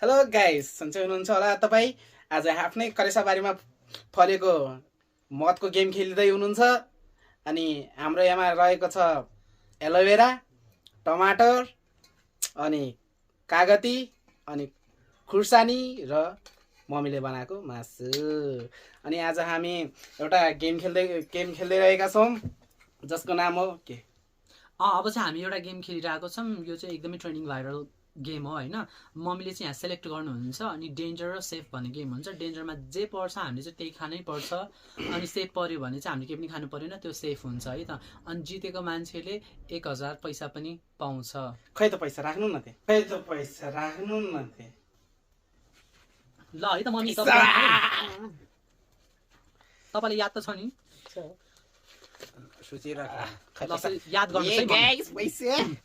Hello guys, सन्चै हुनुहुन्छ होला तपाईँ। आज आफ्नै करेसाबारीमा फलेको मदको गेम खेलिँदै हुनुहुन्छ। अनि हाम्रो यहाँ रहेको छ एलोभेरा, टमाटर, अनि कागती, अनि खुर्सानी र मम्मीले बनाएको मासु। अनि आज हामी एउटा गेम खेल्दै रहेका छौँ जसको नाम हो के अब चाहिँ हामी एउटा गेम खेलिरहेको छौँ। यो चाहिँ एकदमै ट्रेन्डिङ भाइरल गेम हो होइन। मम्मीले चाहिँ यहाँ सेलेक्ट गर्नुहुन्छ अनि डेन्जर र सेफ भन्ने गेम हुन्छ। डेन्जरमा जे पर्छ हामीले चाहिँ त्यही खानै पर्छ, अनि सेफ पर्यो भने चाहिँ हामीले केही पनि खानु परेन, त्यो सेफ हुन्छ है त। अनि जितेको मान्छेले 1000 पैसा पनि पाउँछ। खै त पैसा राख्नु न ल है त मम्मी, तपाईँले याद त छ नि? याद गर्नुहोस् है।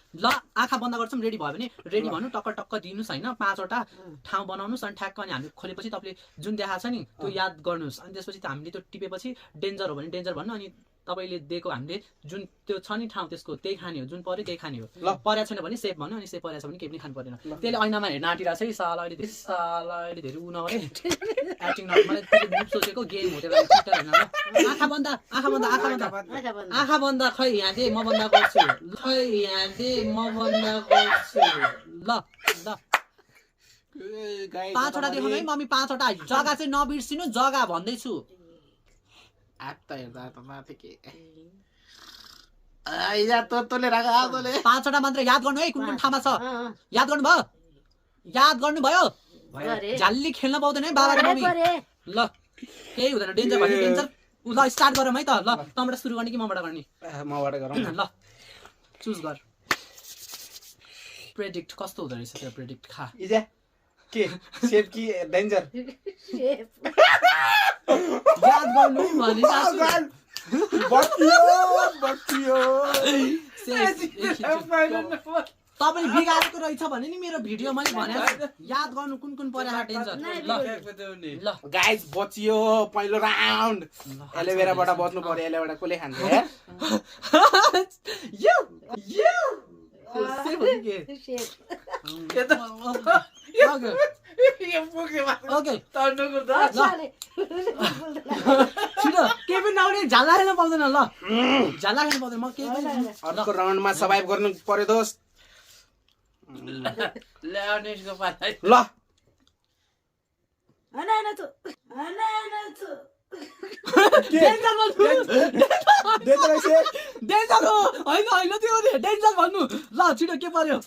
ल आँखा बन्द गर्छौँ, रेडी भयो भने रेडी भन्नु, टक्क टक्क दिनुहोस् होइन। 5वटा ठाउँ बनाउनुहोस् अनि ठ्याक्क अनि हामीले खोलेपछि तपाईँले जुन देखाएको छ नि त्यो याद गर्नुहोस्। अनि त्यसपछि हामीले त्यो टिपेपछि डेन्जर हो भने डेन्जर भन्नु, अनि तपाईँले दिएको हामीले जुन त्यो छ नि ठाउँ त्यसको त्यही खाने हो, जुन पर्यो त्यही खाने हो। ल परेको छैन भने सेफ भन्नु, अनि सेफ परेको छ भने केही पनि खानु परेन। त्यसले ऐनामा हेर्न आँटिरहेको छ है। साला अहिले धेरै उ नगरे एक्टिङ नगरे, मैले सोचेको गेम हो त्यो होइन। आँखा बन्द आँखा बन्द खै यहाँ दे म बन्द गर्छु, ल 5वटा देखाउनु है मम्मी, 5वटा। जग्गा चाहिँ नबिर्सिनु, जग्गा भन्दैछु। 5वटा मात्र याद गर्नु है, कुन कुन ठाउँमा छ याद गर्नुभयो। झ्याल्ली खेल्न पाउँदैन है बाबा र मम्मी। ल केही हुँदैन, डेन्जर भन्ने डेन्जर। ल स्टार्ट गरौँ है त। ल तँबाट सुरु गर्ने कि मबाट गर्ने? मबाट गरौँ। ल चुज गर। प्रेडिक्ट कस्तो हुँदो रहेछ त्यो प्रेडिक्ट खा। के सेफ कि डेन्जर? याद गर्नु भने तपाईले बिगारेको रहेछ भने नि मेरो भिडियो मैले भने याद गर्नु कुन कुन पर्यो डेन्जर। ल गाइस बचियो पहिलो राउन्ड। एलोभेराबाट बच्नु पर्यो। एलोभेरा कसले खान्छ यार? केही पनि नआउने, झल्ला खेल्न पाउँदैन। ल झल्ला खेल्नु पाउँदैन। म केही पनि अर्को राउन्डमा सर्भाइभ गर्नु पर्यो दोस्त। ल डेन्जर हो होइन त्यो डेन्जर भन्नु। ल छिटो के पर्यो?